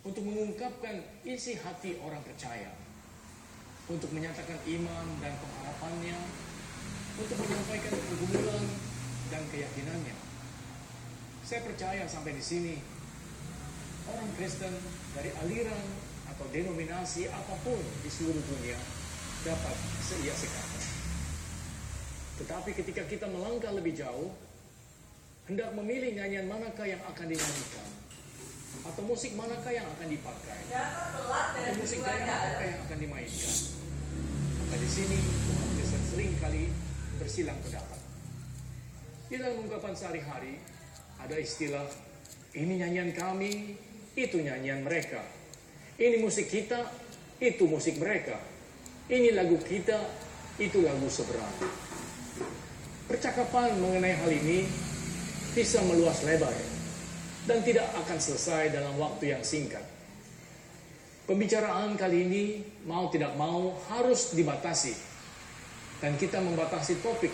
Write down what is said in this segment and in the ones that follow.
untuk mengungkapkan isi hati orang percaya, untuk menyatakan iman dan pengharapannya, untuk menyampaikan pergumulan dan keyakinannya. Saya percaya sampai di sini, orang Kristen dari aliran atau denominasi apapun di seluruh dunia dapat seia sekata. Tetapi ketika kita melangkah lebih jauh, hendak memilih nyanyian manakah yang akan dinyanyikan, atau musik manakah yang akan dipakai, atau musik gaya manakah yang akan dimainkan, maka di sini umat Kristen sering kali bersilang pendapat. Di dalam ungkapan sehari-hari ada istilah, ini nyanyian kami, itu nyanyian mereka. Ini musik kita, itu musik mereka. Ini lagu kita, itu lagu seberang. Percakapan mengenai hal ini bisa meluas lebar dan tidak akan selesai dalam waktu yang singkat. Pembicaraan kali ini mau tidak mau harus dibatasi, dan kita membatasi topik,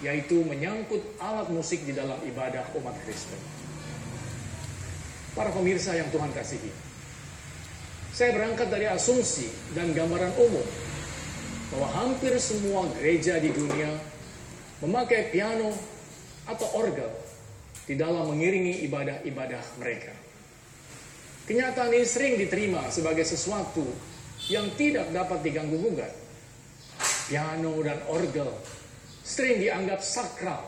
yaitu menyangkut alat musik di dalam ibadah umat Kristen. Para pemirsa yang Tuhan kasihi, saya berangkat dari asumsi dan gambaran umum bahwa hampir semua gereja di dunia memakai piano atau orgel di dalam mengiringi ibadah-ibadah mereka. Kenyataan ini sering diterima sebagai sesuatu yang tidak dapat diganggu-gugat. Piano dan orgel sering dianggap sakral,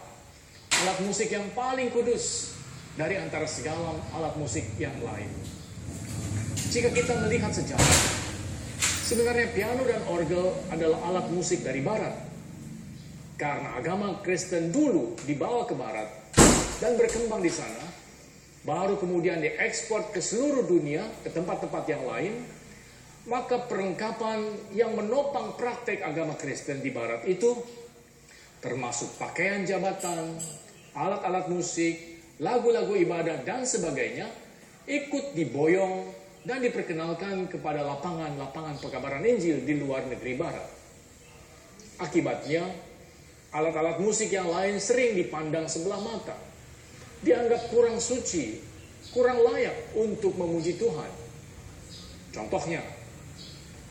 alat musik yang paling kudus dari antara segala alat musik yang lain. Jika kita melihat sejarah, sebenarnya piano dan orgel adalah alat musik dari barat. Karena agama Kristen dulu dibawa ke barat dan berkembang di sana, baru kemudian diekspor ke seluruh dunia, ke tempat-tempat yang lain, maka perlengkapan yang menopang praktek agama Kristen di barat itu, termasuk pakaian jabatan, alat-alat musik, lagu-lagu ibadah, dan sebagainya, ikut diboyong dan diperkenalkan kepada lapangan-lapangan pekabaran Injil di luar negeri barat. Akibatnya, alat-alat musik yang lain sering dipandang sebelah mata, dianggap kurang suci, kurang layak untuk memuji Tuhan. Contohnya,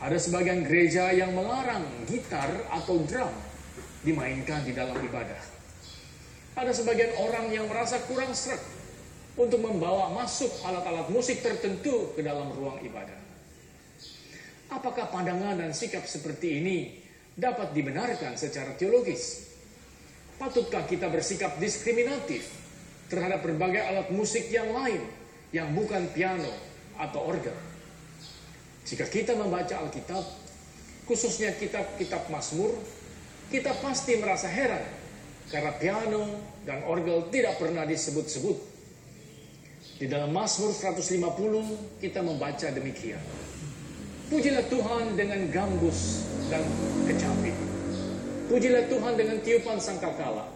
ada sebagian gereja yang melarang gitar atau drum dimainkan di dalam ibadah. Ada sebagian orang yang merasa kurang sreg untuk membawa masuk alat-alat musik tertentu ke dalam ruang ibadah. Apakah pandangan dan sikap seperti ini dapat dibenarkan secara teologis? Patutkah kita bersikap diskriminatif terhadap berbagai alat musik yang lain yang bukan piano atau orgel? Jika kita membaca Alkitab, khususnya kitab-kitab Mazmur, kita pasti merasa heran karena piano dan orgel tidak pernah disebut-sebut. Di dalam Mazmur 150 kita membaca demikian. Pujilah Tuhan dengan gambus dan kecapi. Pujilah Tuhan dengan tiupan sangkakala.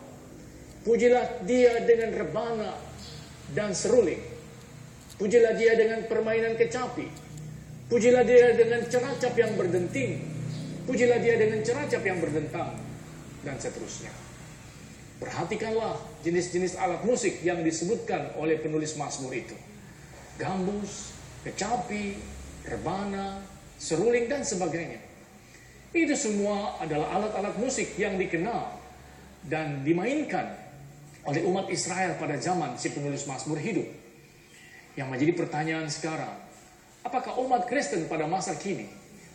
Pujilah Dia dengan rebana dan seruling. Pujilah Dia dengan permainan kecapi. Pujilah Dia dengan ceracap yang berdenting. Pujilah Dia dengan ceracap yang berdentang. Dan seterusnya. Perhatikanlah jenis-jenis alat musik yang disebutkan oleh penulis Mazmur itu. Gambus, kecapi, rebana, seruling, dan sebagainya. Itu semua adalah alat-alat musik yang dikenal dan dimainkan oleh umat Israel pada zaman si penulis Mazmur hidup. Yang menjadi pertanyaan sekarang, apakah umat Kristen pada masa kini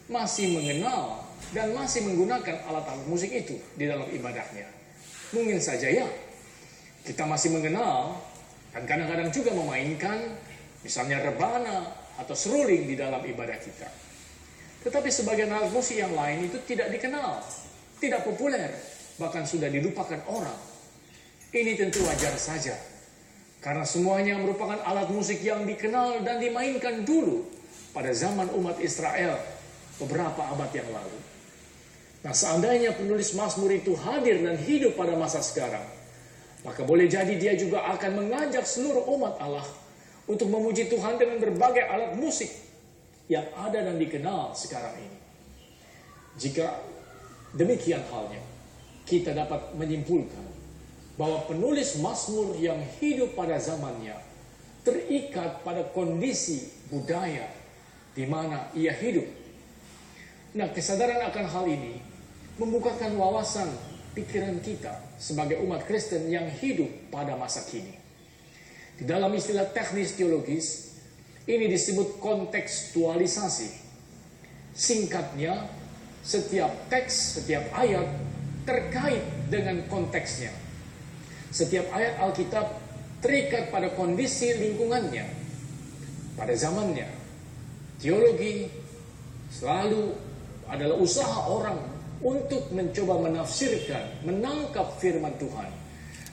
masih mengenal dan masih menggunakan alat-alat musik itu di dalam ibadahnya? Mungkin saja ya. Kita masih mengenal dan kadang-kadang juga memainkan misalnya rebana atau seruling di dalam ibadah kita. Tetapi sebagian alat musik yang lain itu tidak dikenal, tidak populer, bahkan sudah dilupakan orang. Ini tentu wajar saja, karena semuanya merupakan alat musik yang dikenal dan dimainkan dulu pada zaman umat Israel beberapa abad yang lalu. Nah, seandainya penulis Mazmur itu hadir dan hidup pada masa sekarang, maka boleh jadi dia juga akan mengajak seluruh umat Allah untuk memuji Tuhan dengan berbagai alat musik yang ada dan dikenal sekarang ini. Jika demikian halnya, kita dapat menyimpulkan bahwa penulis Mazmur yang hidup pada zamannya terikat pada kondisi budaya di mana ia hidup. Nah, kesadaran akan hal ini membukakan wawasan pikiran kita sebagai umat Kristen yang hidup pada masa kini. Di dalam istilah teknis teologis, ini disebut kontekstualisasi. Singkatnya, setiap teks, setiap ayat terkait dengan konteksnya. Setiap ayat Alkitab terikat pada kondisi lingkungannya, pada zamannya. Teologi selalu adalah usaha orang untuk mencoba menafsirkan, menangkap firman Tuhan,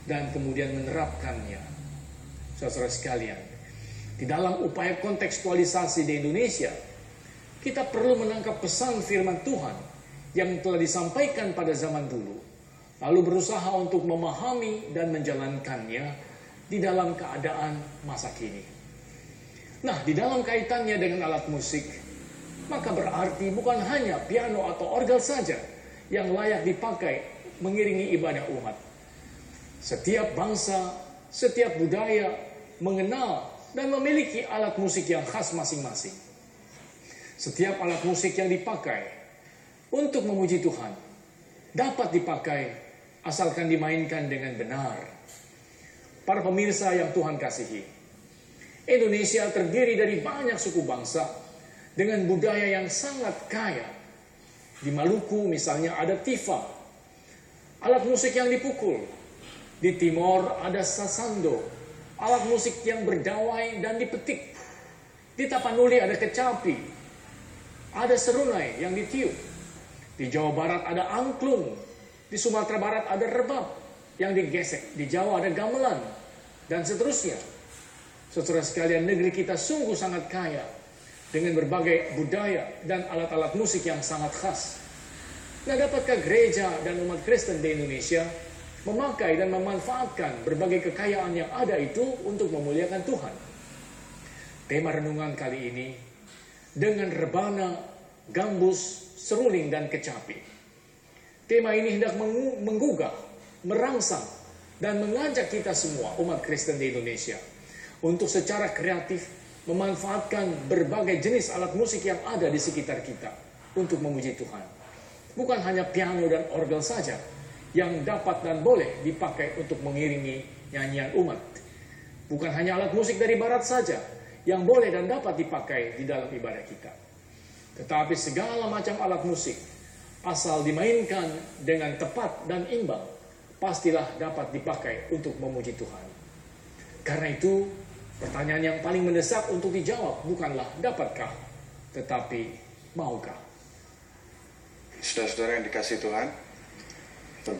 dan kemudian menerapkannya. Saudara sekalian, di dalam upaya kontekstualisasi di Indonesia, kita perlu menangkap pesan firman Tuhan yang telah disampaikan pada zaman dulu, lalu berusaha untuk memahami dan menjalankannya di dalam keadaan masa kini. Nah, di dalam kaitannya dengan alat musik, maka berarti bukan hanya piano atau orgel saja yang layak dipakai mengiringi ibadah umat. Setiap bangsa, setiap budaya mengenal dan memiliki alat musik yang khas masing-masing. Setiap alat musik yang dipakai untuk memuji Tuhan dapat dipakai asalkan dimainkan dengan benar. Para pemirsa yang Tuhan kasihi, Indonesia terdiri dari banyak suku bangsa dengan budaya yang sangat kaya. Di Maluku misalnya ada tifa, alat musik yang dipukul. Di Timor ada sasando, alat musik yang berdawai dan dipetik. Di Tapanuli ada kecapi, ada serunai yang ditiup. Di Jawa Barat ada angklung, di Sumatera Barat ada rebab yang digesek, di Jawa ada gamelan, dan seterusnya. Saudara sekalian, negeri kita sungguh sangat kaya dengan berbagai budaya dan alat-alat musik yang sangat khas. Nah, dapatkah gereja dan umat Kristen di Indonesia memakai dan memanfaatkan berbagai kekayaan yang ada itu untuk memuliakan Tuhan? Tema renungan kali ini dengan rebana, gambus, seruling, dan kecapi. Tema ini hendak menggugah, merangsang, dan mengajak kita semua umat Kristen di Indonesia untuk secara kreatif memanfaatkan berbagai jenis alat musik yang ada di sekitar kita untuk memuji Tuhan. Bukan hanya piano dan orgel saja yang dapat dan boleh dipakai untuk mengiringi nyanyian umat. Bukan hanya alat musik dari barat saja yang boleh dan dapat dipakai di dalam ibadah kita. Tetapi segala macam alat musik, asal dimainkan dengan tepat dan imbang, pastilah dapat dipakai untuk memuji Tuhan. Karena itu, pertanyaan yang paling mendesak untuk dijawab bukanlah dapatkah, tetapi maukah. Saudara-saudara yang dikasihi Tuhan,